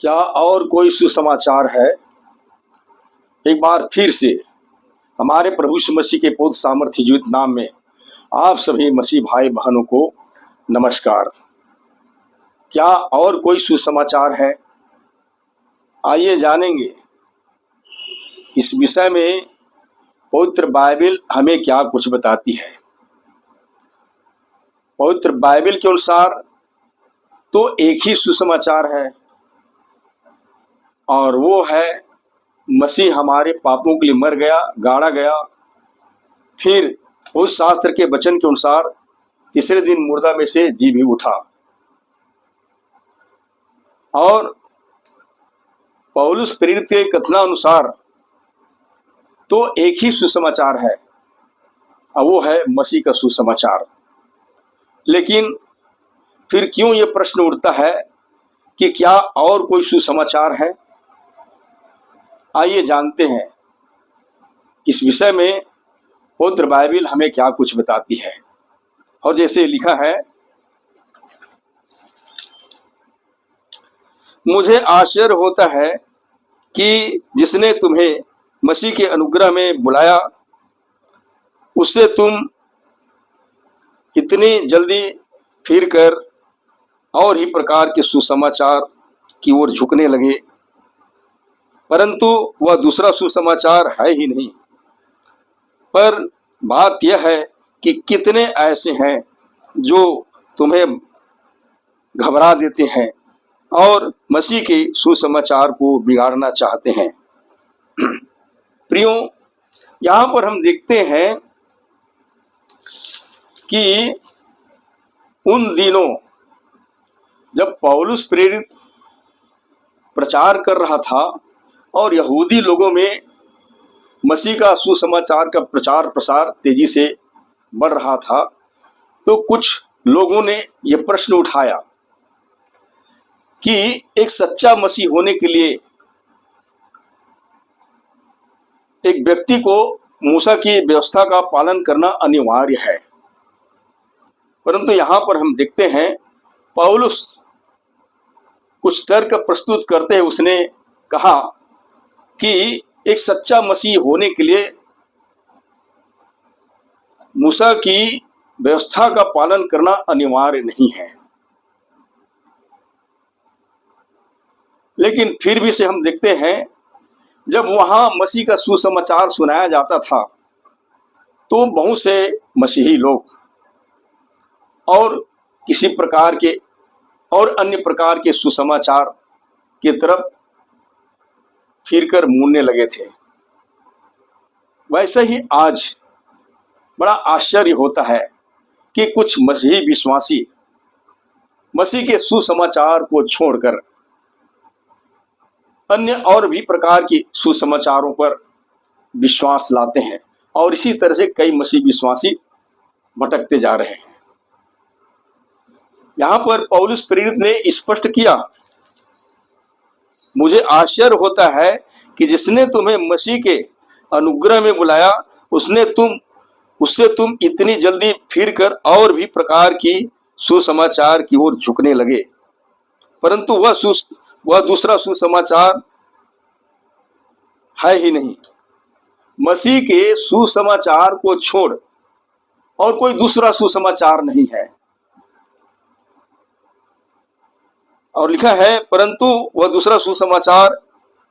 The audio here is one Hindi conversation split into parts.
क्या और कोई सुसमाचार है? एक बार फिर से हमारे प्रभु यीशु मसीह के पवित्र सामर्थ्य जीवित नाम में आप सभी मसीह भाई बहनों को नमस्कार। क्या और कोई सुसमाचार है? आइए जानेंगे इस विषय में पवित्र बाइबल हमें क्या कुछ बताती है। पवित्र बाइबल के अनुसार तो एक ही सुसमाचार है और वो है मसीह हमारे पापों के लिए मर गया, गाड़ा गया, फिर उस शास्त्र के वचन के अनुसार तीसरे दिन मुर्दा में से जी भी उठा। और पौलुस प्रेरित के कथनानुसार तो एक ही सुसमाचार है और वो है मसीह का सुसमाचार। लेकिन फिर क्यों ये प्रश्न उठता है कि क्या और कोई सुसमाचार है? आइए जानते हैं इस विषय में पवित्र बाइबल हमें क्या कुछ बताती है। और जैसे लिखा है, मुझे आश्चर्य होता है कि जिसने तुम्हें मसीह के अनुग्रह में बुलाया उससे तुम इतनी जल्दी फिरकर और ही प्रकार के सुसमाचार की ओर झुकने लगे, परंतु वह दूसरा सुसमाचार है ही नहीं। पर बात यह है कि कितने ऐसे हैं जो तुम्हें घबरा देते हैं और मसीह के सुसमाचार को बिगाड़ना चाहते हैं। प्रियो, यहाँ पर हम देखते हैं कि उन दिनों जब पौलुस प्रेरित प्रचार कर रहा था और यहूदी लोगों में मसीह का सुसमाचार का प्रचार प्रसार तेजी से बढ़ रहा था, तो कुछ लोगों ने यह प्रश्न उठाया कि एक सच्चा मसीह होने के लिए एक व्यक्ति को मूसा की व्यवस्था का पालन करना अनिवार्य है। परंतु यहाँ पर हम देखते हैं पौलुस कुछ तर्क प्रस्तुत करते हैं। उसने कहा कि एक सच्चा मसीह होने के लिए मूसा की व्यवस्था का पालन करना अनिवार्य नहीं है। लेकिन फिर भी से हम देखते हैं जब वहां मसीह का सुसमाचार सुनाया जाता था तो बहुत से मसीही लोग और किसी प्रकार के और अन्य प्रकार के सुसमाचार की तरफ फिरकर मुड़ने लगे थे। वैसे ही आज बड़ा आश्चर्य होता है कि कुछ मसीही विश्वासी मसीह के सुसमाचार को छोड़कर अन्य और भी प्रकार की सुसमाचारों पर विश्वास लाते हैं और इसी तरह से कई मसीह विश्वासी भटकते जा रहे हैं। यहाँ पर पौलुस प्रेरित ने स्पष्ट किया, मुझे आश्चर्य होता है कि जिसने तुम्हें मसीह के अनुग्रह में बुलाया उससे तुम इतनी जल्दी फिरकर और भी प्रकार की सुसमाचार की ओर झुकने लगे, परंतु वह दूसरा सुसमाचार है ही नहीं। मसीह के सुसमाचार को छोड़ और कोई दूसरा सुसमाचार नहीं है। और लिखा है, परंतु वह दूसरा सुसमाचार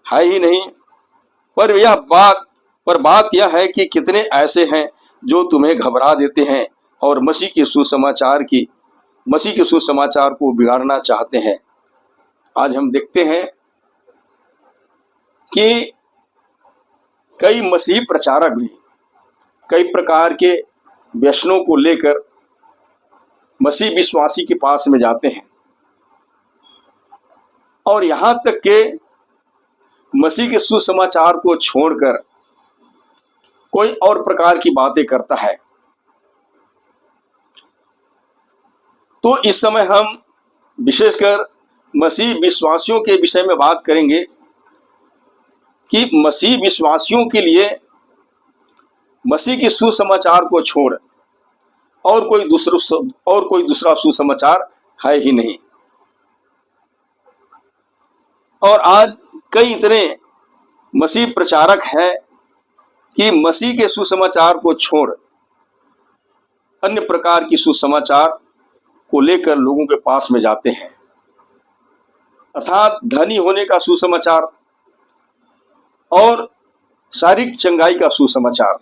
है ही नहीं। पर बात यह है कि कितने ऐसे हैं जो तुम्हें घबरा देते हैं और मसीह के सुसमाचार को बिगाड़ना चाहते हैं। आज हम देखते हैं कि कई मसीह प्रचारक भी कई प्रकार के व्यसनों को लेकर मसीह विश्वासी के पास में जाते हैं और यहाँ तक के मसीह के सुसमाचार को छोड़कर कोई और प्रकार की बातें करता है। तो इस समय हम विशेषकर मसीह विश्वासियों के विषय में बात करेंगे कि मसीह विश्वासियों के लिए मसीह के सुसमाचार को छोड़ और कोई दूसरा सुसमाचार है ही नहीं। और आज कई इतने मसीह प्रचारक हैं कि मसीह के सुसमाचार को छोड़ अन्य प्रकार की सुसमाचार को लेकर लोगों के पास में जाते हैं, अर्थात धनी होने का सुसमाचार और शारीरिक चंगाई का सुसमाचार।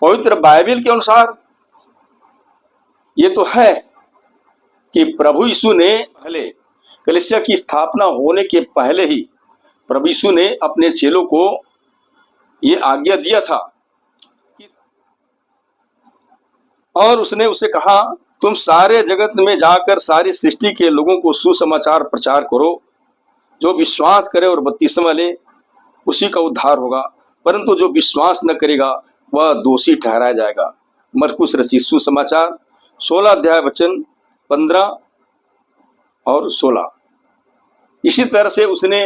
पवित्र बाइबल के अनुसार ये तो है कि प्रभु यीशु ने पहले कलीसिया की स्थापना होने के पहले ही प्रभु यीशु ने अपने चेलों को ये आज्ञा दिया था और उसने उसे कहा, तुम सारे जगत में जाकर सारी सृष्टि के लोगों को सुसमाचार प्रचार करो। जो विश्वास करे और बपतिस्मा ले उसी का उद्धार होगा, परंतु जो विश्वास न करेगा वह दोषी ठहराया जाएगा। मरकुस रचित सुसमाचार 16 अध्याय वचन 15 और 16। इसी तरह से उसने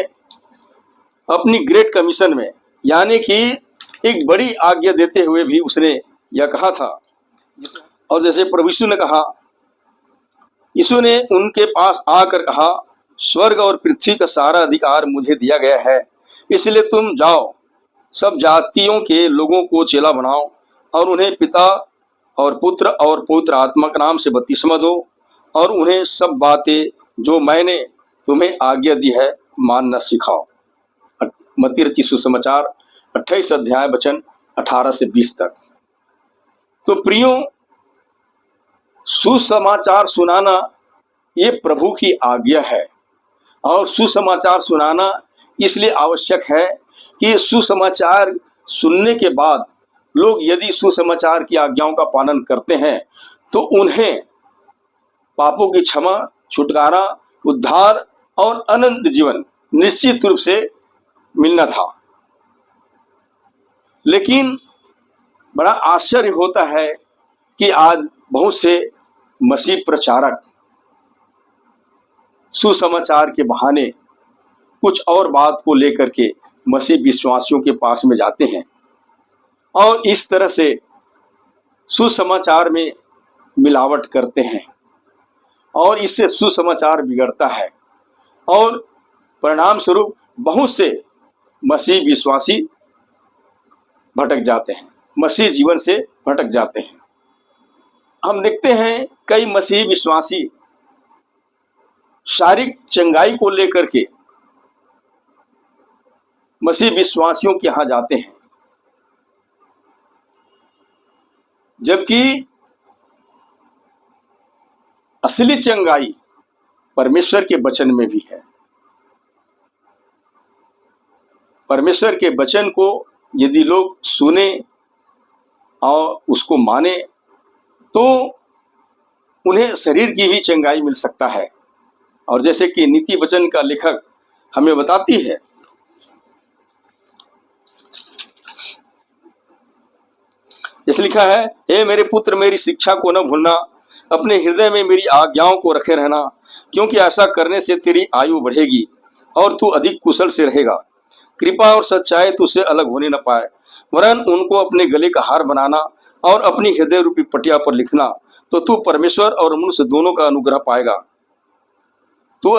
अपनी ग्रेट कमीशन में यानी कि एक बड़ी आज्ञा देते हुए भी उसने यह कहा था। और जैसे प्रभु यीशु ने कहा, यीशु ने उनके पास आकर कहा, स्वर्ग और पृथ्वी का सारा अधिकार मुझे दिया गया है, इसलिए तुम जाओ, सब जातियों के लोगों को चेला बनाओ और उन्हें पिता और पुत्र और पवित्र आत्मा के नाम से बपतिस्मा दो और उन्हें सब बातें जो मैंने तुम्हें आज्ञा दी है मानना सिखाओ। मत्ती रचित सुसमाचार 28 अध्याय वचन 18 से 20 तक। तो प्रियो, सुसमाचार सुनाना ये प्रभु की आज्ञा है और सुसमाचार सुनाना इसलिए आवश्यक है कि सुसमाचार सुनने के बाद लोग यदि सुसमाचार की आज्ञाओं का पालन करते हैं तो उन्हें पापों की क्षमा, छुटकारा, उद्धार और अनंत जीवन निश्चित रूप से मिलना था। लेकिन बड़ा आश्चर्य होता है कि आज बहुत से मसीह प्रचारक सुसमाचार के बहाने कुछ और बात को लेकर के मसीह विश्वासियों के पास में जाते हैं और इस तरह से सुसमाचार में मिलावट करते हैं और इससे सुसमाचार बिगड़ता है और परिणाम स्वरूप बहुत से मसीह विश्वासी भटक जाते हैं, मसीह जीवन से भटक जाते हैं। हम देखते हैं कई मसीह विश्वासी शारीरिक चंगाई को लेकर के मसीह विश्वासियों के यहां जाते हैं, जबकि असली चंगाई परमेश्वर के वचन में भी है। परमेश्वर के वचन को यदि लोग सुने और उसको माने तो उन्हें शरीर की भी चंगाई मिल सकता है। और जैसे कि नीति वचन का लेखक हमें बताती है, जैसे लिखा है, हे मेरे पुत्र मेरी शिक्षा को न भूलना, अपने हृदय में मेरी आज्ञाओं को रखे रहना, क्योंकि ऐसा करने से तेरी आयु बढ़ेगी और तू अधिक कुशल से रहेगा। कृपा और सच्चाई तुझसे अलग होने न पाए, वरन उनको अपने गले का हार बनाना और अपनी हृदय रूपी पटिया पर लिखना, तो तू परमेश्वर और मनुष्य दोनों का अनुग्रह पाएगा। तू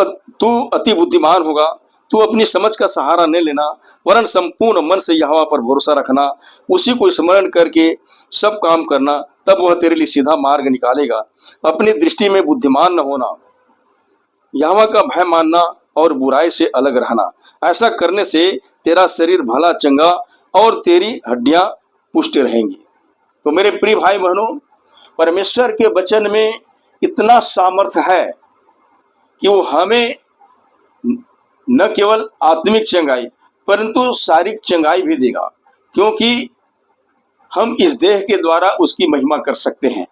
अति बुद्धिमान होगा। तू अपनी समझ का सहारा नहीं लेना, वरन संपूर्ण मन से यहोवा पर भरोसा रखना, उसी को स्मरण करके सब काम करना, तब वह तेरे लिए सीधा मार्ग निकालेगा। अपनी दृष्टि में बुद्धिमान न होना, यहोवा का भय मानना और बुराई से अलग रहना। ऐसा करने से तेरा शरीर भला चंगा और तेरी हड्डियां पुष्ट रहेंगी। तो मेरे प्रिय भाई बहनों, परमेश्वर के वचन में इतना सामर्थ्य है कि वो हमें न केवल आत्मिक चंगाई परंतु शारीरिक चंगाई भी देगा, क्योंकि हम इस देह के द्वारा उसकी महिमा कर सकते हैं।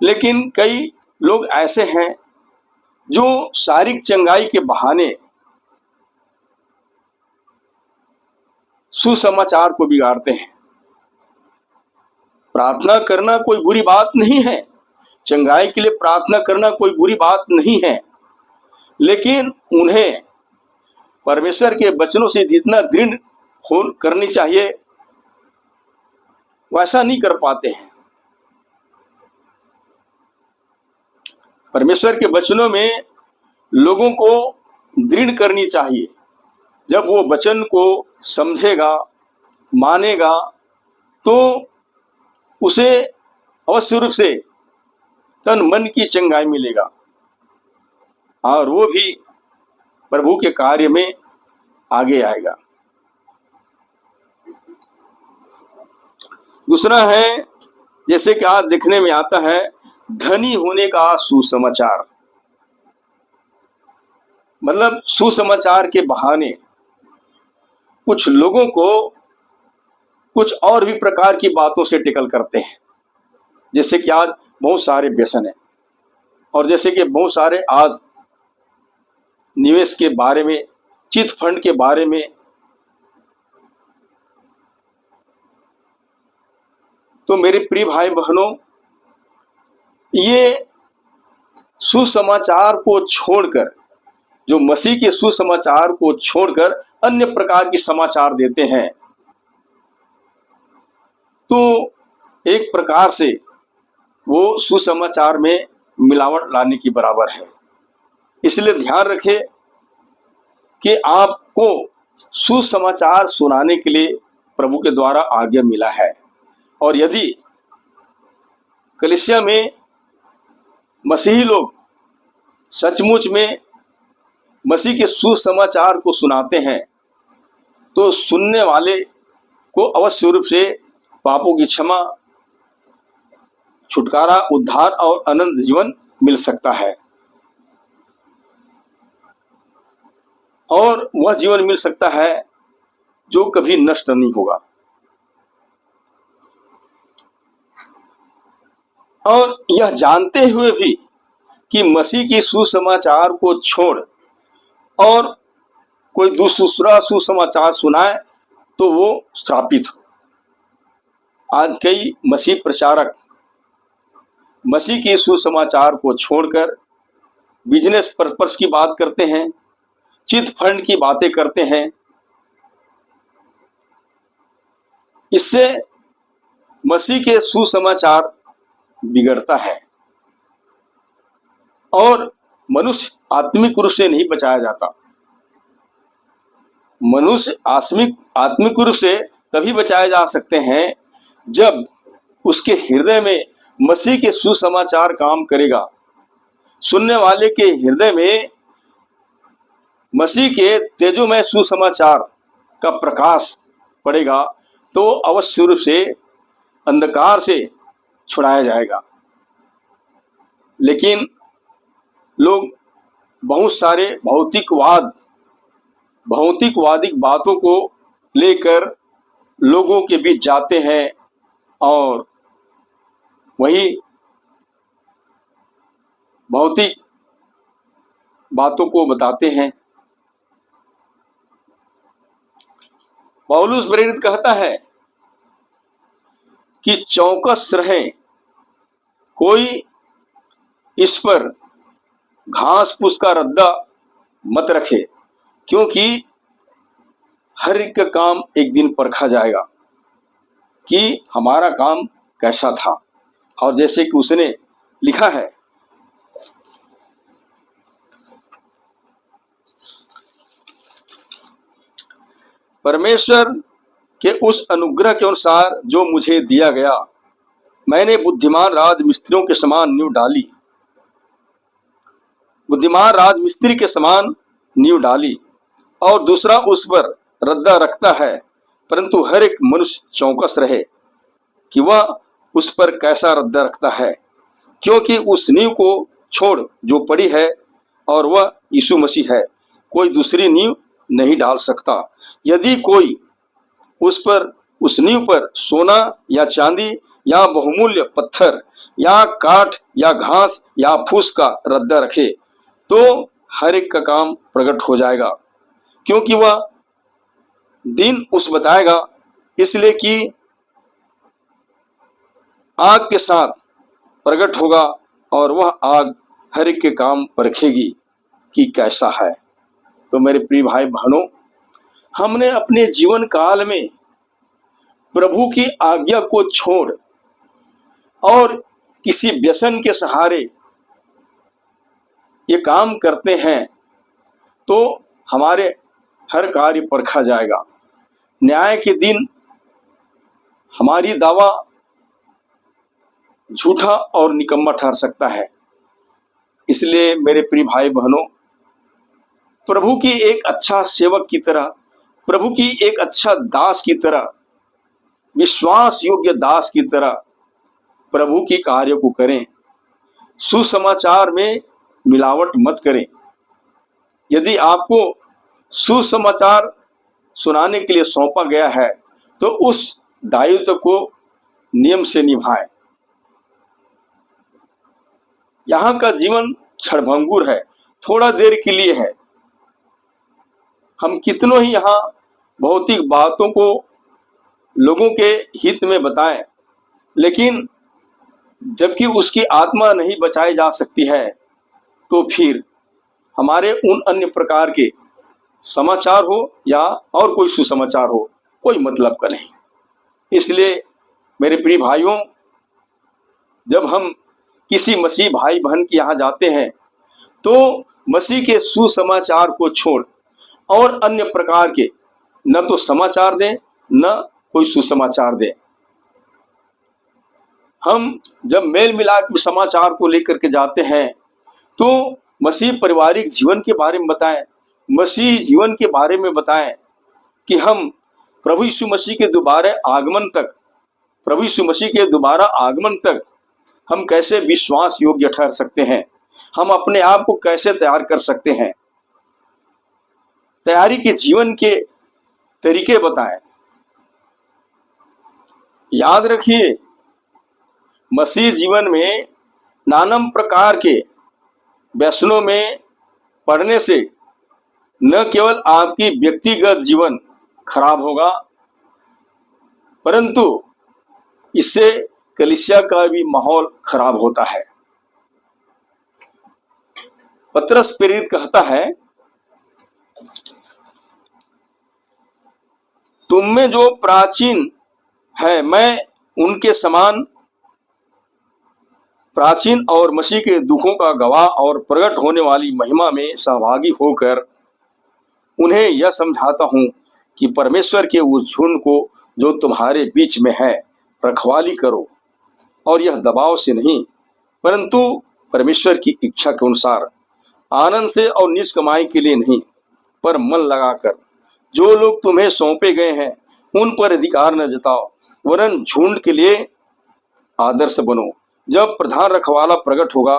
लेकिन कई लोग ऐसे हैं जो शारीरिक चंगाई के बहाने सुसमाचार को बिगाड़ते हैं। प्रार्थना करना कोई बुरी बात नहीं है, चंगाई के लिए प्रार्थना करना कोई बुरी बात नहीं है, लेकिन उन्हें परमेश्वर के वचनों से जितना दृढ़ करनी चाहिए वैसा नहीं कर पाते हैं। परमेश्वर के वचनों में लोगों को दृढ़ करनी चाहिए। जब वो वचन को समझेगा, मानेगा, तो उसे अवश्य रूप से तन मन की चंगाई मिलेगा और वो भी प्रभु के कार्य में आगे आएगा। दूसरा है, जैसे कि आज देखने में आता है, धनी होने का सुसमाचार। मतलब सुसमाचार के बहाने कुछ लोगों को कुछ और भी प्रकार की बातों से टिकल करते हैं। जैसे कि आज बहुत सारे व्यसन है, और जैसे कि बहुत सारे आज निवेश के बारे में, चिट फंड के बारे में, तो मेरे प्रिय भाई बहनों, ये सुसमाचार को छोड़कर, जो मसीह के सुसमाचार को छोड़कर अन्य प्रकार की समाचार देते हैं, तो एक प्रकार से वो सुसमाचार में मिलावट लाने की बराबर है। इसलिए ध्यान रखें कि आपको सुसमाचार सुनाने के लिए प्रभु के द्वारा आज्ञा मिला है। और यदि कलीसिया में मसीही लोग सचमुच में मसीह के सुसमाचार को सुनाते हैं, तो सुनने वाले को अवश्य रूप से पापों की क्षमा, छुटकारा, उद्धार और अनंत जीवन मिल सकता है। और वह जीवन मिल सकता है जो कभी नष्ट नहीं होगा। और यह जानते हुए भी कि मसीह की सुसमाचार को छोड़ और कोई दूसरा सुसमाचार सुनाए तो वो श्रापित हो। आज कई मसीह प्रचारक मसीह की सुसमाचार को छोड़कर बिजनेस पर्पस की बात करते हैं, चिट फंड की बातें करते हैं। इससे मसीह के सुसमाचार बिगड़ता है और मनुष्य आत्मिक रूप से नहीं बचाया जाता। मनुष्य आत्मिक रूप से तभी बचाए जा सकते हैं जब उसके हृदय में मसीह के सुसमाचार काम करेगा। सुनने वाले के हृदय में मसीह के तेजोमय सुसमाचार का प्रकाश पड़ेगा, तो अवश्य रूप से अंधकार से छुड़ाया जाएगा। लेकिन लोग बहुत सारे भौतिकवादी बातों को लेकर लोगों के बीच जाते हैं और वही भौतिक बातों को बताते हैं। पौलुस प्रेरित कहता है कि चौकस रहें, कोई इस पर घास फूस का रद्दा मत रखे, क्योंकि हर एक का काम एक दिन परखा जाएगा कि हमारा काम कैसा था। और जैसे कि उसने लिखा है, परमेश्वर के उस अनुग्रह के अनुसार जो मुझे दिया गया, मैंने बुद्धिमान राजमिस्त्रियों के समान नींव डाली। बुद्धिमान राजमिस्त्री के समान नींव डाली और दूसरा उस पर रद्दा रखता है, परंतु हर एक मनुष्य चौकस रहे कि वह उस पर कैसा रद्दा रखता है, क्योंकि उस नींव को छोड़ जो पड़ी है और वह यीशु मसीह है, कोई दूसरी नींव नहीं डाल सकता। यदि कोई उस नींव पर सोना या चांदी या बहुमूल्य पत्थर या काठ या घास या फूस का रद्दा रखे, तो हर एक का काम प्रकट हो जाएगा, क्योंकि वह दिन उस बताएगा। इसलिए कि आग के साथ प्रकट होगा और वह आग हर एक के काम परखेगी कि कैसा है। तो मेरे प्रिय भाई बहनों, हमने अपने जीवन काल में प्रभु की आज्ञा को छोड़ और किसी व्यसन के सहारे ये काम करते हैं तो हमारे हर कार्य परखा जाएगा। न्याय के दिन हमारी दावा झूठा और निकम्मा ठहर सकता है। इसलिए मेरे प्रिय भाई बहनों, प्रभु की एक अच्छा सेवक की तरह, प्रभु की एक अच्छा दास की तरह, विश्वास योग्य दास की तरह प्रभु की कार्य को करें। सुसमाचार में मिलावट मत करें। यदि आपको सुसमाचार सुनाने के लिए सौंपा गया है तो उस दायित्व को नियम से निभाएं। यहाँ का जीवन क्षणभंगुर है, थोड़ा देर के लिए है। हम कितनों ही यहाँ भौतिक बातों को लोगों के हित में बताएं, लेकिन जबकि उसकी आत्मा नहीं बचाई जा सकती है, तो फिर हमारे उन अन्य प्रकार के समाचार हो या और कोई सुसमाचार हो, कोई मतलब का नहीं। इसलिए मेरे प्रिय भाइयों, जब हम किसी मसीह भाई बहन के यहाँ जाते हैं तो मसीह के सुसमाचार को छोड़ और अन्य प्रकार के न तो समाचार दें न कोई सुसमाचार दें। हम जब मेल मिलाप समाचार को लेकर के जाते हैं तो मसीह पारिवारिक जीवन के बारे में बताएं, मसीह जीवन के बारे में बताएं कि हम प्रभु यीशु मसीह के दोबारा आगमन तक, प्रभु यीशु मसीह के दोबारा आगमन तक हम कैसे विश्वास योग्य ठहर सकते हैं, हम अपने आप को कैसे तैयार कर सकते हैं। तैयारी के जीवन के तरीके बताएं। याद रखिए, मसीह जीवन में नाना प्रकार के व्यसनों में पड़ने से न केवल आपकी व्यक्तिगत जीवन खराब होगा, परंतु इससे कलीसिया का भी माहौल खराब होता है। पतरस प्रेरित कहता है, तुम में जो प्राचीन है मैं उनके समान प्राचीन और मसीह के दुखों का गवाह और प्रकट होने वाली महिमा में सहभागी होकर उन्हें यह समझाता हूं कि परमेश्वर के उस झुंड को जो तुम्हारे बीच में है रखवाली करो, और यह दबाव से नहीं परंतु परमेश्वर की इच्छा के अनुसार, आनंद से और निज कमाई के लिए नहीं, पर मन लगाकर। जो लोग तुम्हें सौंपे गए हैं उन पर अधिकार न जताओ, वरन झुंड के लिए आदर्श बनो। जब प्रधान रखवाला प्रकट होगा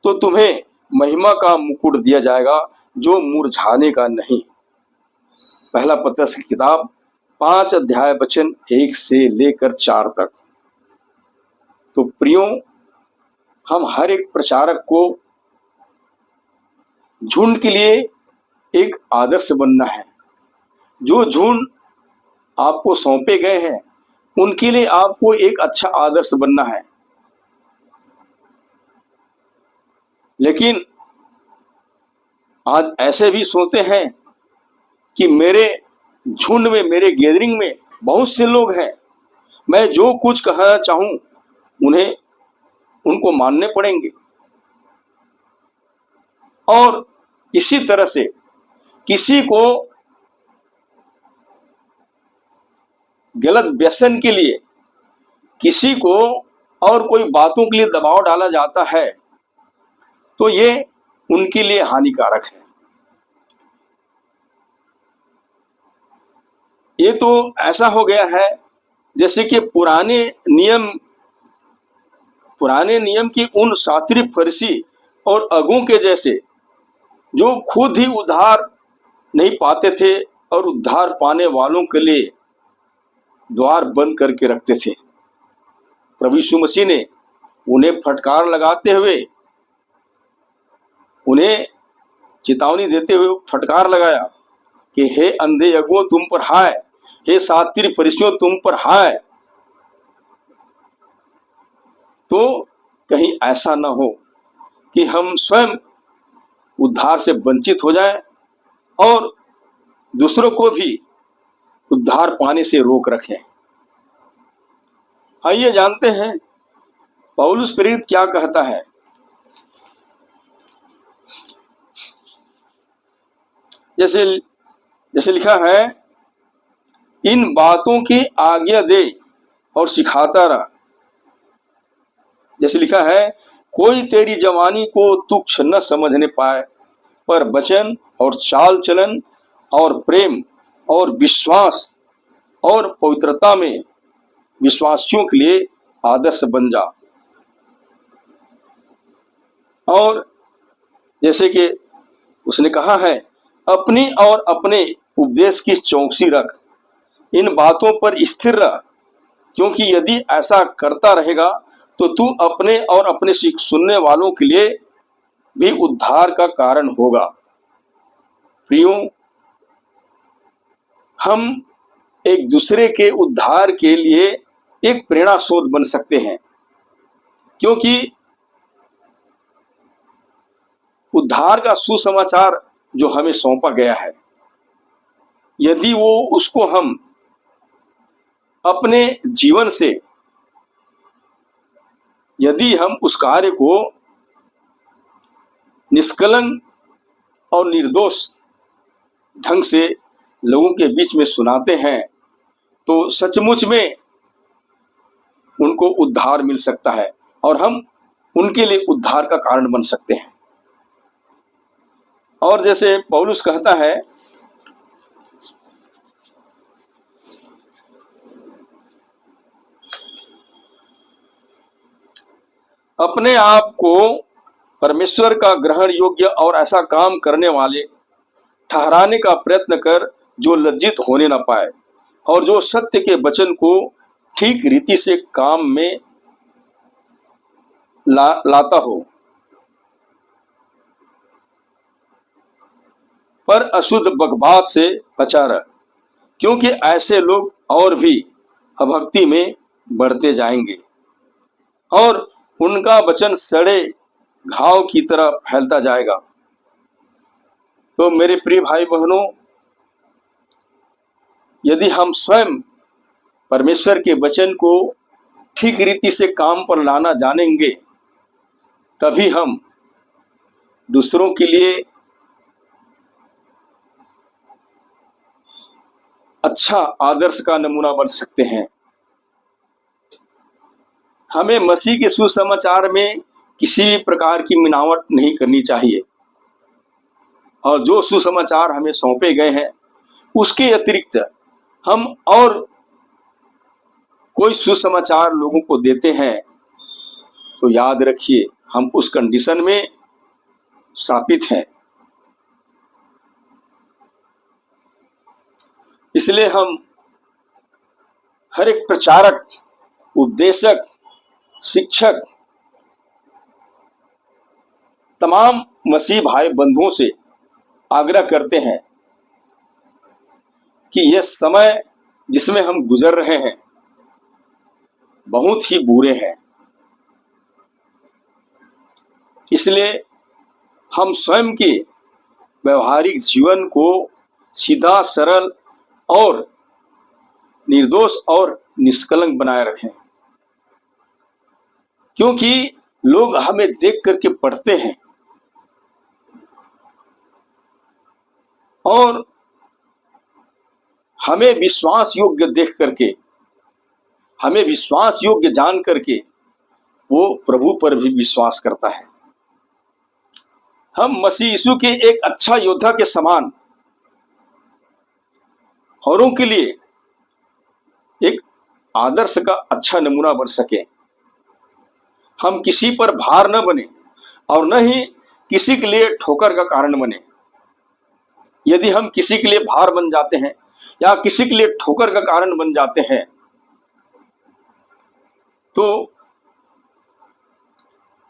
तो तुम्हें महिमा का मुकुट दिया जाएगा जो मुरझाने का नहीं। पहला पतरस की किताब 5 अध्याय वचन 1 से लेकर 4 तक। तो प्रियो, हम हर एक प्रचारक को झुंड के लिए एक आदर्श बनना है। जो झुंड आपको सौंपे गए हैं उनके लिए आपको एक अच्छा आदर्श बनना है। लेकिन आज ऐसे भी सोचते हैं कि मेरे झुंड में, मेरे गैदरिंग में बहुत से लोग हैं, मैं जो कुछ कहना चाहूं उन्हें उनको मानने पड़ेंगे। और इसी तरह से किसी को गलत व्यसन के लिए, किसी को और कोई बातों के लिए दबाव डाला जाता है तो ये उनके लिए हानिकारक है। ये तो ऐसा हो गया है जैसे कि पुराने नियम की उन शास्त्री फरीसी और अगुओं के जैसे, जो खुद ही उद्धार नहीं पाते थे और उद्धार पाने वालों के लिए द्वार बंद करके रखते थे। प्रभु यीशु मसीह ने उन्हें फटकार लगाते हुए, उन्हें चेतावनी देते हुए फटकार लगाया कि हे अंधे अगुओं तुम पर हाय, हे शास्त्री फरीसियों तुम पर हाय। तो कहीं ऐसा न हो कि हम स्वयं उद्धार से वंचित हो जाएं और दूसरों को भी उद्धार पाने से रोक रखें। आइए जानते हैं पौलुस प्रेरित क्या कहता है। जैसे जैसे लिखा है, इन बातों की आज्ञा दे और सिखाता रहा। जैसे लिखा है, कोई तेरी जवानी को तुच्छ न समझने पाए, पर वचन और चाल चलन और प्रेम और विश्वास और पवित्रता में विश्वासियों के लिए आदर्श बन जा। और जैसे कि उसने कहा है, अपनी और अपने उपदेश की चौकसी रख, इन बातों पर स्थिर रह, क्योंकि यदि ऐसा करता रहेगा तो तू अपने और अपने सुनने वालों के लिए भी उद्धार का कारण होगा। प्रियो, हम एक दूसरे के उद्धार के लिए एक प्रेरणा स्रोत बन सकते हैं, क्योंकि उद्धार का सुसमाचार जो हमें सौंपा गया है, यदि वो उसको हम अपने जीवन से, यदि हम उस कार्य को निष्कलंक और निर्दोष ढंग से लोगों के बीच में सुनाते हैं, तो सचमुच में उनको उद्धार मिल सकता है और हम उनके लिए उद्धार का कारण बन सकते हैं। और जैसे पौलुस कहता है, अपने आप को परमेश्वर का ग्रहण योग्य और ऐसा काम करने वाले ठहराने का प्रयत्न कर, जो लज्जित होने न पाए और जो सत्य के वचन को ठीक रीति से काम में लाता हो, पर अशुद्ध बकवाद से बचा रह, क्योंकि ऐसे लोग और भी अभक्ति में बढ़ते जाएंगे और उनका वचन सड़े घाव की तरह फैलता जाएगा। तो मेरे प्रिय भाई बहनों, यदि हम स्वयं परमेश्वर के वचन को ठीक रीति से काम पर लाना जानेंगे, तभी हम दूसरों के लिए अच्छा आदर्श का नमूना बन सकते हैं। हमें मसीह के सुसमाचार में किसी भी प्रकार की मिलावट नहीं करनी चाहिए, और जो सुसमाचार हमें सौंपे गए हैं उसके अतिरिक्त हम और कोई सुसमाचार लोगों को देते हैं, तो याद रखिए हम उस कंडीशन में स्थापित हैं। इसलिए हम हर एक प्रचारक, उपदेशक, शिक्षक, तमाम मसीह भाई बंधुओं से आग्रह करते हैं कि यह समय जिसमें हम गुजर रहे हैं बहुत ही बुरे हैं। इसलिए हम स्वयं के व्यवहारिक जीवन को सीधा, सरल और निर्दोष और निष्कलंक बनाए रखें, क्योंकि लोग हमें देख करके पढ़ते हैं और हमें विश्वास योग्य देख करके, हमें विश्वास योग्य जान करके वो प्रभु पर भी विश्वास करता है। हम मसीह यीशु के एक अच्छा योद्धा के समान औरों के लिए एक आदर्श का अच्छा नमूना बन सके। हम किसी पर भार न बने और न ही किसी के लिए ठोकर का कारण बने। यदि हम किसी के लिए भार बन जाते हैं या किसी के लिए ठोकर का कारण बन जाते हैं, तो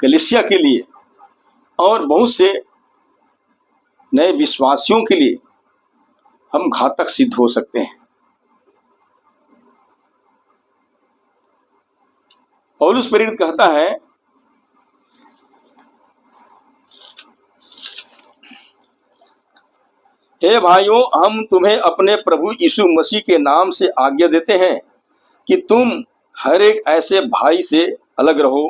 कलीसिया के लिए और बहुत से नए विश्वासियों के लिए हम घातक सिद्ध हो सकते हैं। पौलुस प्रेरित कहता है, हे भाइयों, हम तुम्हें अपने प्रभु यीशु मसीह के नाम से आज्ञा देते हैं कि तुम हर एक ऐसे भाई से अलग रहो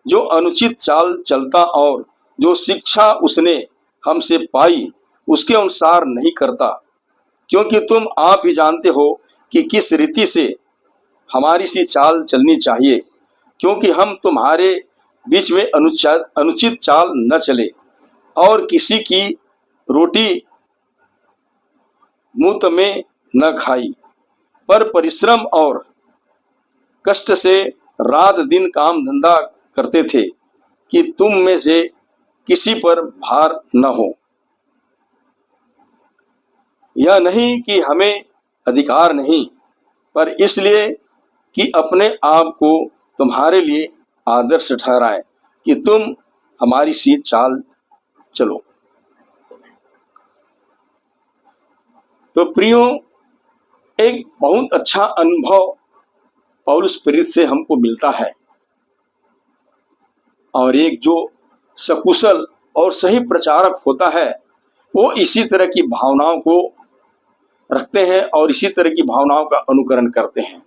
जो अनुचित चाल चलता और जो शिक्षा उसने हमसे पाई उसके अनुसार नहीं करता, क्योंकि तुम आप ही जानते हो कि किस रीति से हमारी सी चाल चलनी चाहिए, क्योंकि हम तुम्हारे बीच में अनुचित चाल न चले और किसी की रोटी मुंह में न खाई, पर परिश्रम और कष्ट से रात दिन काम धंधा करते थे कि तुम में से किसी पर भार न हो। यह नहीं कि हमें अधिकार नहीं, पर इसलिए कि अपने आप को तुम्हारे लिए आदर्श ठहराएं कि तुम हमारी सी चाल चलो। तो प्रियो, एक बहुत अच्छा अनुभव पौलुस प्रेरित से हमको मिलता है, और एक जो सकुशल और सही प्रचारक होता है वो इसी तरह की भावनाओं को रखते हैं और इसी तरह की भावनाओं का अनुकरण करते हैं,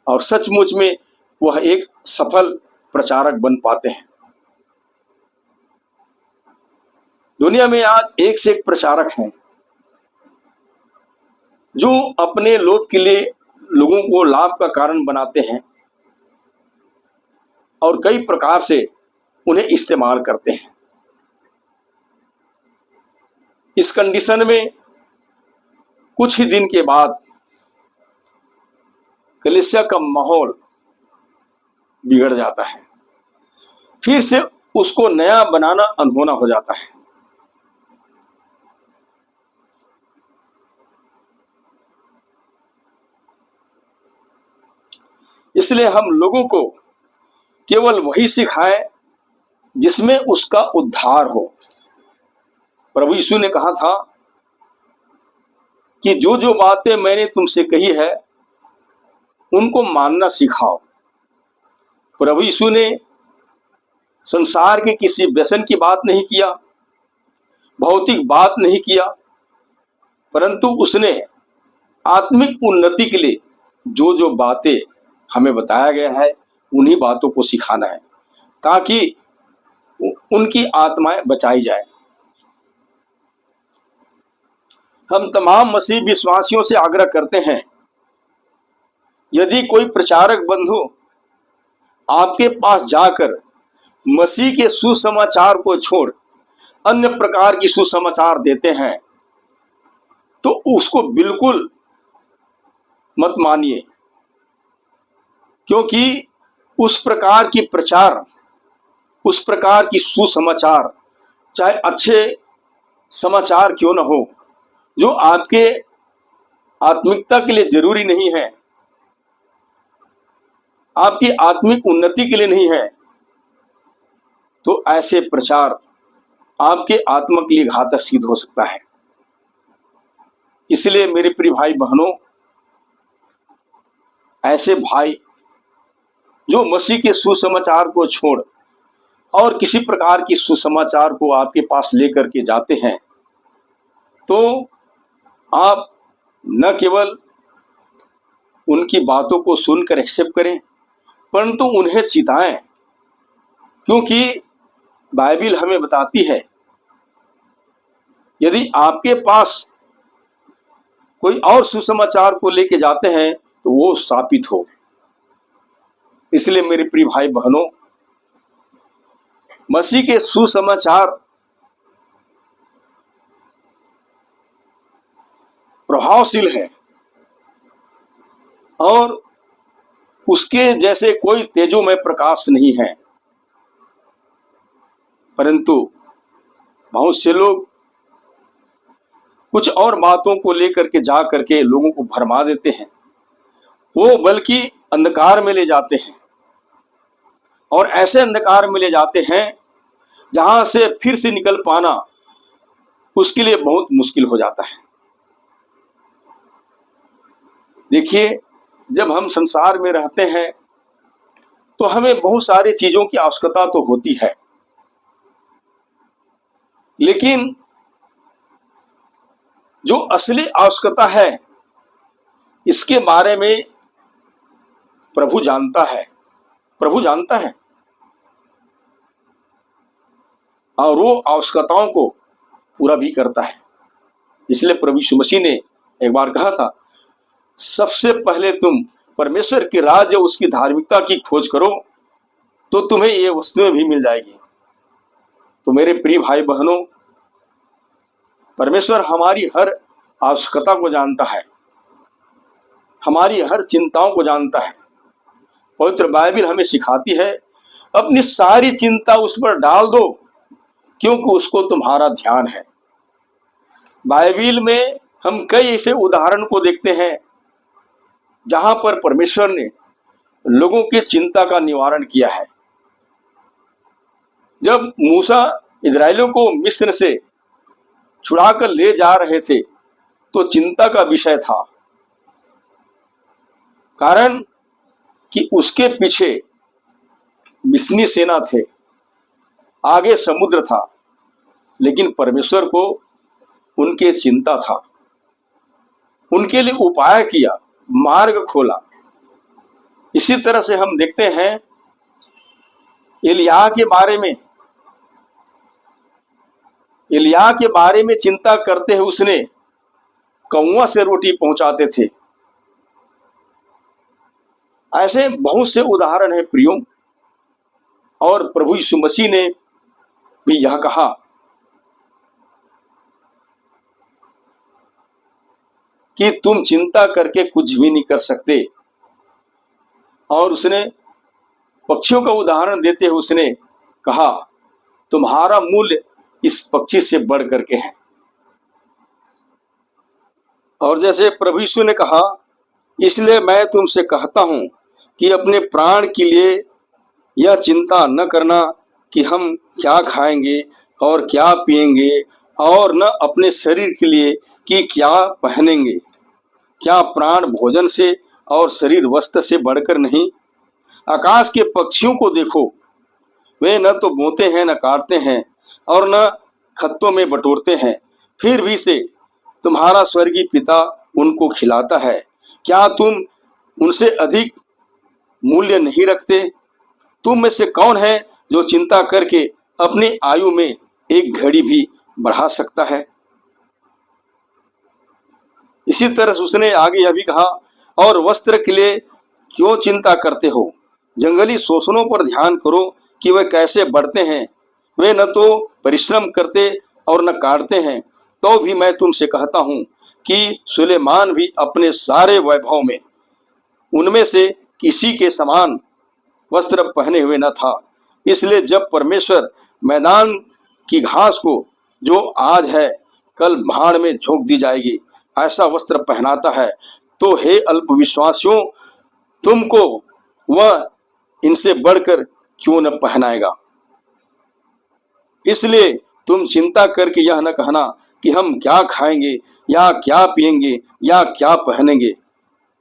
और सचमुच में वह एक सफल प्रचारक बन पाते हैं। दुनिया में आज एक से एक प्रचारक हैं जो अपने लोग के लिए लोगों को लाभ का कारण बनाते हैं और कई प्रकार से उन्हें इस्तेमाल करते हैं। इस कंडीशन में कुछ ही दिन के बाद कलीसिया का माहौल बिगड़ जाता है, फिर से उसको नया बनाना अनहोना हो जाता है। इसलिए हम लोगों को केवल वही सिखाएं जिसमें उसका उद्धार हो। प्रभु यीशु ने कहा था कि जो जो बातें मैंने तुमसे कही है उनको मानना सिखाओ। प्रभु यीशु ने संसार के किसी व्यसन की बात नहीं किया, भौतिक बात नहीं किया, परंतु उसने आत्मिक उन्नति के लिए जो जो बातें हमें बताया गया है उन्हीं बातों को सिखाना है, ताकि उनकी आत्माएं बचाई जाए। हम तमाम मसीह विश्वासियों से आग्रह करते हैं, यदि कोई प्रचारक बंधु आपके पास जाकर मसीह के सुसमाचार को छोड़ अन्य प्रकार की सुसमाचार देते हैं तो उसको बिल्कुल मत मानिए, क्योंकि उस प्रकार की प्रचार, उस प्रकार की सुसमाचार, चाहे अच्छे समाचार क्यों न हो, जो आपके आत्मिकता के लिए जरूरी नहीं है, आपकी आत्मिक उन्नति के लिए नहीं है, तो ऐसे प्रचार आपके आत्मा के लिए घातक सिद्ध हो सकता है। इसलिए मेरे प्रिय भाई बहनों, ऐसे भाई जो मसीह के सुसमाचार को छोड़ और किसी प्रकार की सुसमाचार को आपके पास लेकर के जाते हैं, तो आप न केवल उनकी बातों को सुनकर एक्सेप्ट करें, परंतु उन्हें चिताएं, क्योंकि बाइबिल हमें बताती है यदि आपके पास कोई और सुसमाचार को लेके जाते हैं तो वो शापित हो। इसलिए मेरे प्रिय भाई बहनों, मसीह के सुसमाचार प्रभावशील है और उसके जैसे कोई तेजोमय प्रकाश नहीं है, परंतु बहुत से लोग कुछ और बातों को लेकर के जा करके लोगों को भरमा देते हैं, वो बल्कि अंधकार में ले जाते हैं, और ऐसे अंधकार में ले जाते हैं जहां से फिर से निकल पाना उसके लिए बहुत मुश्किल हो जाता है। देखिए, जब हम संसार में रहते हैं तो हमें बहुत सारी चीजों की आवश्यकता तो होती है, लेकिन जो असली आवश्यकता है इसके बारे में प्रभु जानता है, प्रभु जानता है, और वो आवश्यकताओं को पूरा भी करता है। इसलिए प्रभु यीशु मसीह ने एक बार कहा था, सबसे पहले तुम परमेश्वर के राज्य उसकी धार्मिकता की खोज करो तो तुम्हें ये वस्तुएं भी मिल जाएगी। तो मेरे प्रिय भाई बहनों, परमेश्वर हमारी हर आवश्यकता को जानता है, हमारी हर चिंताओं को जानता है। पवित्र बाइबल हमें सिखाती है, अपनी सारी चिंता उस पर डाल दो क्योंकि उसको तुम्हारा ध्यान है। बाइबल में हम कई ऐसे उदाहरण को देखते हैं जहां पर परमेश्वर ने लोगों की चिंता का निवारण किया है। जब मूसा इजराइलियों को मिस्र से छुड़ाकर ले जा रहे थे तो चिंता का विषय था, कारण कि उसके पीछे मिस्री सेना थे, आगे समुद्र था, लेकिन परमेश्वर को उनके चिंता था। उनके लिए उपाय किया, मार्ग खोला। इसी तरह से हम देखते हैं एलिय्याह के बारे में चिंता करते हुए उसने कौवा से रोटी पहुंचाते थे। ऐसे बहुत से उदाहरण हैं प्रियो, और प्रभु यीशु मसीह ने भी यह कहा कि तुम चिंता करके कुछ भी नहीं कर सकते। और उसने पक्षियों का उदाहरण देते हुए उसने कहा, तुम्हारा मूल्य इस पक्षी से बढ़ करके है। और जैसे प्रभु यीशु ने कहा, इसलिए मैं तुमसे कहता हूं कि अपने प्राण के लिए यह चिंता न करना कि हम क्या खाएंगे और क्या पिएंगे, और न अपने शरीर के लिए कि क्या पहनेंगे। क्या प्राण भोजन से और शरीर वस्त्र से बढ़कर नहीं? आकाश के पक्षियों को देखो, वे न तो बोते हैं, न काटते हैं, और न खत्तों में बटोरते हैं, फिर भी से तुम्हारा स्वर्गीय पिता उनको खिलाता है। क्या तुम उनसे अधिक मूल्य नहीं रखते? तुम में से कौन है जो चिंता करके अपनी आयु में एक घड़ी भी बढ़ा सकता है? इसी तरह से उसने आगे यह भी कहा, और वस्त्र के लिए क्यों चिंता करते हो? जंगली शोषणों पर ध्यान करो कि वे कैसे बढ़ते हैं। वे न तो परिश्रम करते और न काटते हैं। तो भी मैं तुमसे कहता हूं कि सुलेमान भी अपने सारे वैभव में उनमें से किसी के समान वस्त्र पहने हुए न था। इसलिए जब परमेश्वर मैदान की घास को जो आज है कल भाड़ में झोंक दी जाएगी ऐसा वस्त्र पहनाता है, तो हे अल्पविश्वासियों, तुमको वह इनसे बढ़कर क्यों न पहनाएगा। इसलिए तुम चिंता करके यह न कहना कि हम क्या खाएंगे या क्या पिएंगे या क्या पहनेंगे,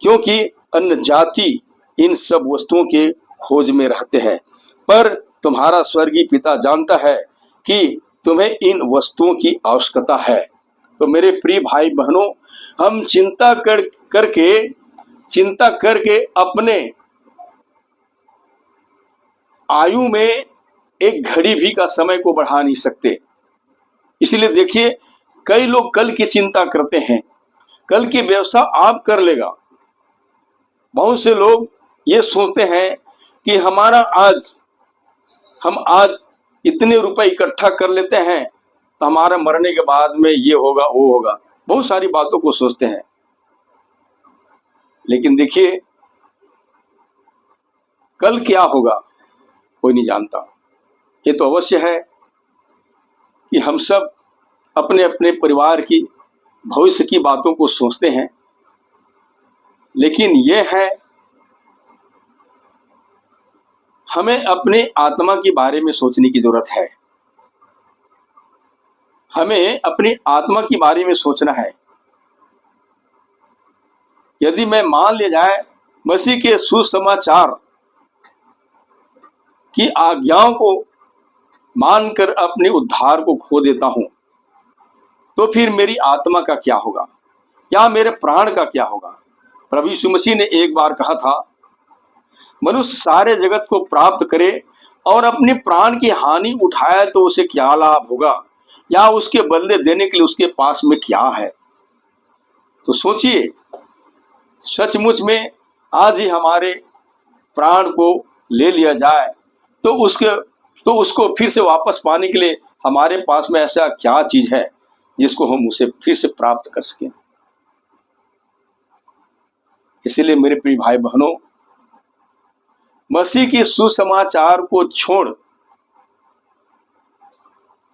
क्योंकि अन्य जाति इन सब वस्तुओं के खोज में रहते हैं। पर तुम्हारा स्वर्गीय पिता जानता है कि तुम्हें इन वस्तुओं की आवश्यकता है। तो मेरे प्रिय भाई बहनों, हम चिंता करके अपने आयु में एक घड़ी भी का समय को बढ़ा नहीं सकते। इसलिए देखिए, कई लोग कल की चिंता करते हैं, कल की व्यवस्था आप कर लेगा। बहुत से लोग ये सोचते हैं कि हम आज इतने रुपए इकट्ठा कर लेते हैं तो हमारा मरने के बाद में ये होगा वो होगा, बहुत सारी बातों को सोचते हैं। लेकिन देखिए, कल क्या होगा कोई नहीं जानता। ये तो अवश्य है कि हम सब अपने अपने परिवार की भविष्य की बातों को सोचते हैं, लेकिन यह है हमें अपने आत्मा के बारे में सोचने की जरूरत है। हमें अपनी आत्मा के बारे में सोचना है। यदि मैं मान लिया जाए मसीह के सुसमाचार की आज्ञाओं को मानकर अपने उद्धार को खो देता हूं, तो फिर मेरी आत्मा का क्या होगा या मेरे प्राण का क्या होगा? प्रभु यीशु मसीह ने एक बार कहा था, मनुष्य सारे जगत को प्राप्त करे और अपने प्राण की हानि उठाए तो उसे क्या लाभ होगा? या उसके बदले देने के लिए उसके पास में क्या है। तो सोचिए, सचमुच में आज ही हमारे प्राण को ले लिया जाए तो उसको फिर से वापस पाने के लिए हमारे पास में ऐसा क्या चीज है जिसको हम उसे फिर से प्राप्त कर सकें। इसीलिए मेरे प्रिय भाई बहनों, मसीह के सुसमाचार को छोड़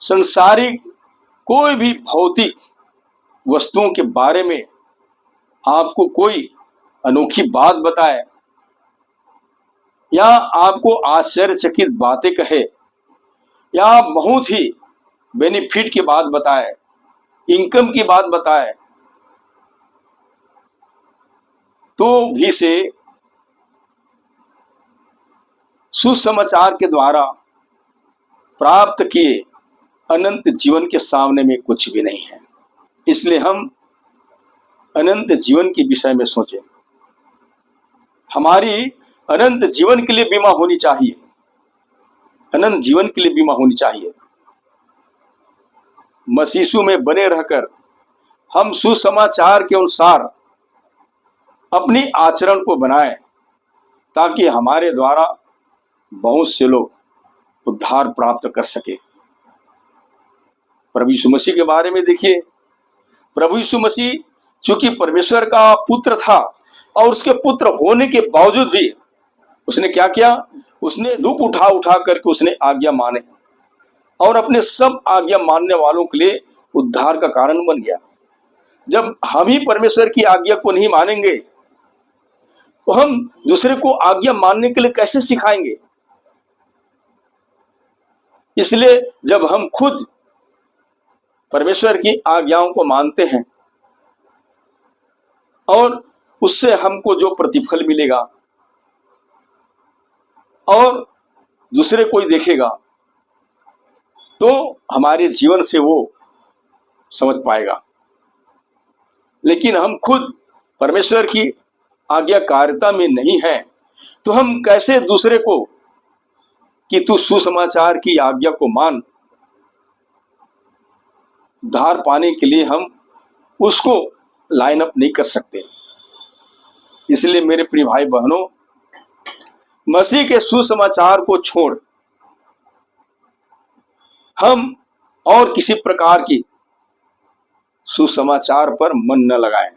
संसारिक कोई भी भौतिक वस्तुओं के बारे में आपको कोई अनोखी बात बताए या आपको आश्चर्यचकित बातें कहे या बहुत ही बेनिफिट की बात बताए, इनकम की बात बताए, तो भी से सुसमाचार के द्वारा प्राप्त किए अनंत जीवन के सामने में कुछ भी नहीं है। इसलिए हम अनंत जीवन के विषय में सोचें। हमारी अनंत जीवन के लिए बीमा होनी चाहिए, अनंत जीवन के लिए बीमा होनी चाहिए। मसीह में बने रहकर हम सुसमाचार के अनुसार अपनी आचरण को बनाएं ताकि हमारे द्वारा बहुत से लोग उद्धार प्राप्त कर सके। प्रभु यीशु मसीह के बारे में देखिए, प्रभु यीशु मसीह चूंकि परमेश्वर का पुत्र था और उसके पुत्र होने के बावजूद भी उसने क्या किया, उसने दुख उठा उठा करके उसने आज्ञा माने और अपने सब आज्ञा मानने वालों के लिए उद्धार का कारण बन गया। जब हम ही परमेश्वर की आज्ञा को नहीं मानेंगे तो हम दूसरे को आज्ञा मानने के लिए कैसे सिखाएंगे। इसलिए जब हम खुद परमेश्वर की आज्ञाओं को मानते हैं और उससे हमको जो प्रतिफल मिलेगा और दूसरे कोई देखेगा तो हमारे जीवन से वो समझ पाएगा। लेकिन हम खुद परमेश्वर की आज्ञाकारिता में नहीं है तो हम कैसे दूसरे को कि तू सुसमाचार की आज्ञा को मान, उद्धार पाने के लिए हम उसको लाइन अप नहीं कर सकते। इसलिए मेरे प्रिय भाई बहनों, मसीह के सुसमाचार को छोड़ हम और किसी प्रकार की सुसमाचार पर मन न लगाएं,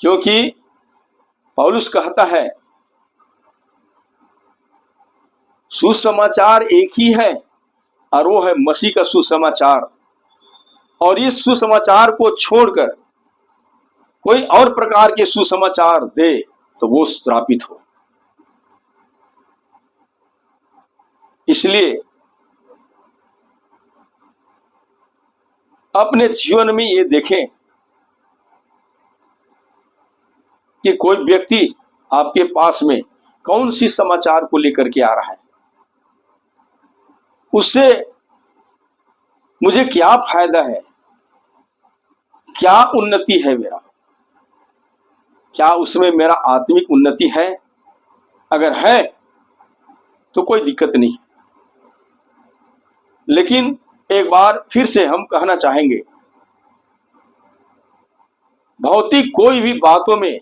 क्योंकि पौलुस कहता है सुसमाचार एक ही है और वो है मसीह का सुसमाचार, और इस सुसमाचार को छोड़कर कोई और प्रकार के सुसमाचार दे तो वो श्रापित हो। इसलिए अपने जीवन में ये देखें कि कोई व्यक्ति आपके पास में कौन सी समाचार को लेकर के आ रहा है, उससे मुझे क्या फायदा है, क्या उन्नति है मेरा, क्या उसमें मेरा आत्मिक उन्नति है। अगर है तो कोई दिक्कत नहीं, लेकिन एक बार फिर से हम कहना चाहेंगे, भौतिक कोई भी बातों में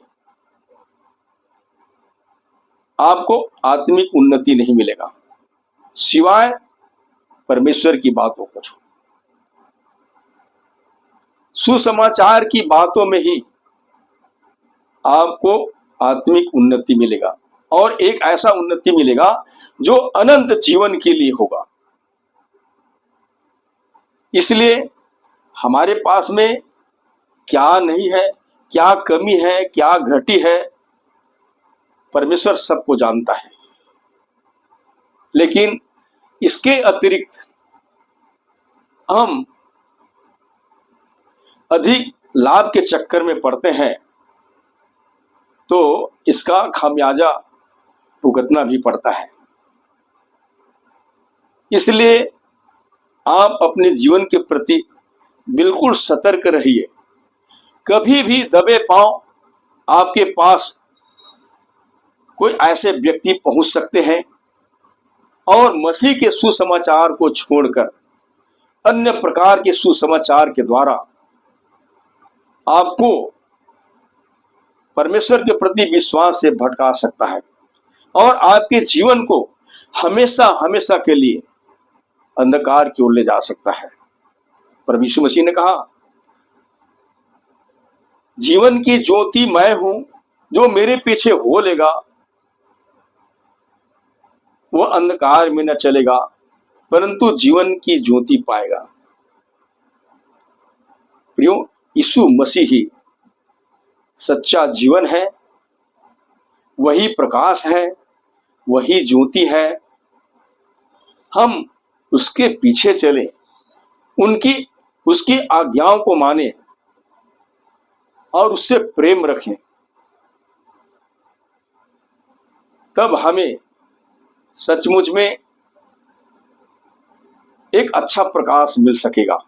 आपको आत्मिक उन्नति नहीं मिलेगा सिवाय परमेश्वर की बातों को छोड़। सुसमाचार की बातों में ही आपको आत्मिक उन्नति मिलेगा और एक ऐसा उन्नति मिलेगा जो अनंत जीवन के लिए होगा। इसलिए हमारे पास में क्या नहीं है, क्या कमी है, क्या घटी है, परमेश्वर सबको जानता है। लेकिन इसके अतिरिक्त हम अधिक लाभ के चक्कर में पड़ते हैं तो इसका खामियाजा भुगतना भी पड़ता है। इसलिए आप अपने जीवन के प्रति बिल्कुल सतर्क रहिए। कभी भी दबे पांव आपके पास कोई ऐसे व्यक्ति पहुंच सकते हैं और मसीह के सुसमाचार को छोड़कर अन्य प्रकार के सुसमाचार के द्वारा आपको परमेश्वर के प्रति विश्वास से भटका सकता है और आपके जीवन को हमेशा हमेशा के लिए अंधकार की ओर ले जा सकता है। पर यीशु मसीह ने कहा, जीवन की ज्योति मैं हूं, जो मेरे पीछे हो लेगा वो अंधकार में न चलेगा परंतु जीवन की ज्योति पाएगा। प्रियो, यीशु मसीह ही सच्चा जीवन है, वही प्रकाश है, वही ज्योति है। हम उसके पीछे चले, उसकी आज्ञाओं को माने और उससे प्रेम रखें, तब हमें सचमुच में एक अच्छा प्रकाश मिल सकेगा।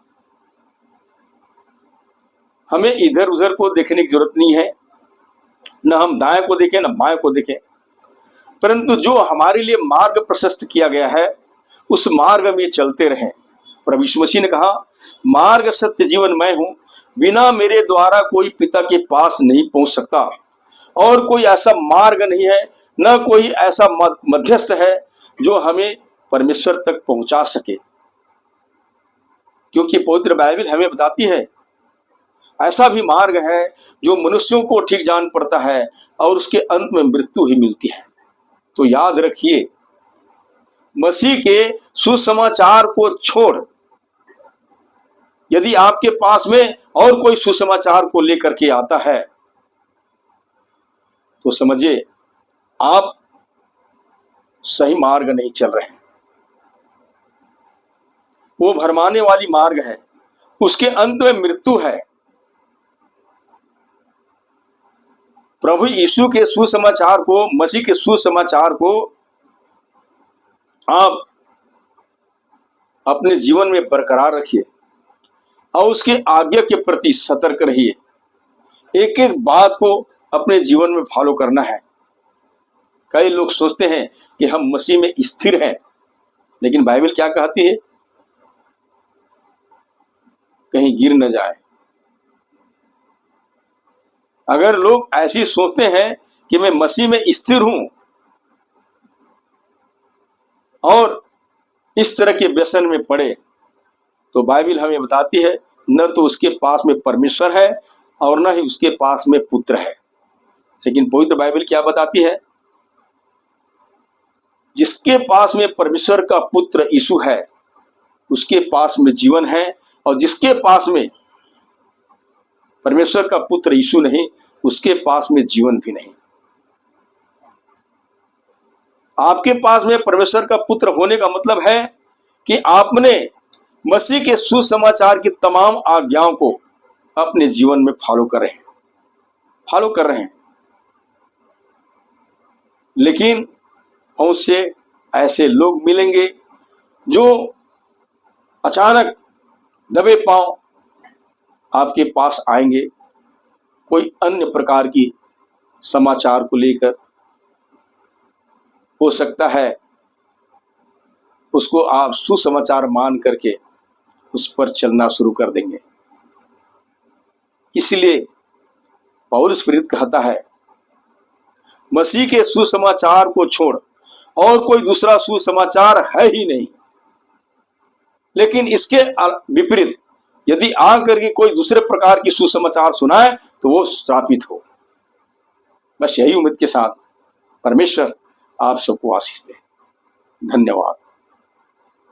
हमें इधर उधर को देखने की जरूरत नहीं है, न हम दाएं को देखें न बाएं को देखें, परंतु जो हमारे लिए मार्ग प्रशस्त किया गया है उस मार्ग में चलते रहें। प्रभु यीशु मसीह ने कहा, मार्ग सत्य जीवन मैं हूं, बिना मेरे द्वारा कोई पिता के पास नहीं पहुंच सकता और कोई ऐसा मार्ग नहीं है, न कोई ऐसा मध्यस्थ है जो हमें परमेश्वर तक पहुंचा सके। क्योंकि पवित्र बाइबल हमें बताती है ऐसा भी मार्ग है जो मनुष्यों को ठीक जान पड़ता है और उसके अंत में मृत्यु ही मिलती है। तो याद रखिए, मसीह के सुसमाचार को छोड़ यदि आपके पास में और कोई सुसमाचार को लेकर के आता है तो समझिए आप सही मार्ग नहीं चल रहे हैं। वो भरमाने वाली मार्ग है, उसके अंत में मृत्यु है। प्रभु यीशु के सुसमाचार को, मसीह के सुसमाचार को आप अपने जीवन में बरकरार रखिए और उसके आज्ञा के प्रति सतर्क रहिए। एक एक बात को अपने जीवन में फॉलो करना है। कई लोग सोचते हैं कि हम मसीह में स्थिर हैं, लेकिन बाइबल क्या कहती है, कहीं गिर न जाए। अगर लोग ऐसी सोचते हैं कि मैं मसीह में स्थिर हूं और इस तरह के व्यसन में पड़े, तो बाइबल हमें बताती है न तो उसके पास में परमेश्वर है और न ही उसके पास में पुत्र है। लेकिन पवित्र बाइबल क्या बताती है, जिसके पास में परमेश्वर का पुत्र यीशु है उसके पास में जीवन है, और जिसके पास में परमेश्वर का पुत्र यीशु नहीं उसके पास में जीवन भी नहीं। आपके पास में परमेश्वर का पुत्र होने का मतलब है कि आपने मसीह के सुसमाचार की तमाम आज्ञाओं को अपने जीवन में फॉलो कर रहे हैं। लेकिन बहुत से ऐसे लोग मिलेंगे जो अचानक दबे पांव आपके पास आएंगे, कोई अन्य प्रकार की समाचार को लेकर। हो सकता है उसको आप सुसमाचार मान करके उस पर चलना शुरू कर देंगे। इसलिए पौलुस प्रेरित कहता है, मसीह के सुसमाचार को छोड़ और कोई दूसरा सुसमाचार है ही नहीं। लेकिन इसके विपरीत यदि आकर के कोई दूसरे प्रकार की सुसमाचार सुनाए तो वो श्रापित हो। बस यही उम्मीद के साथ परमेश्वर आप सबको आशीष दे। धन्यवाद।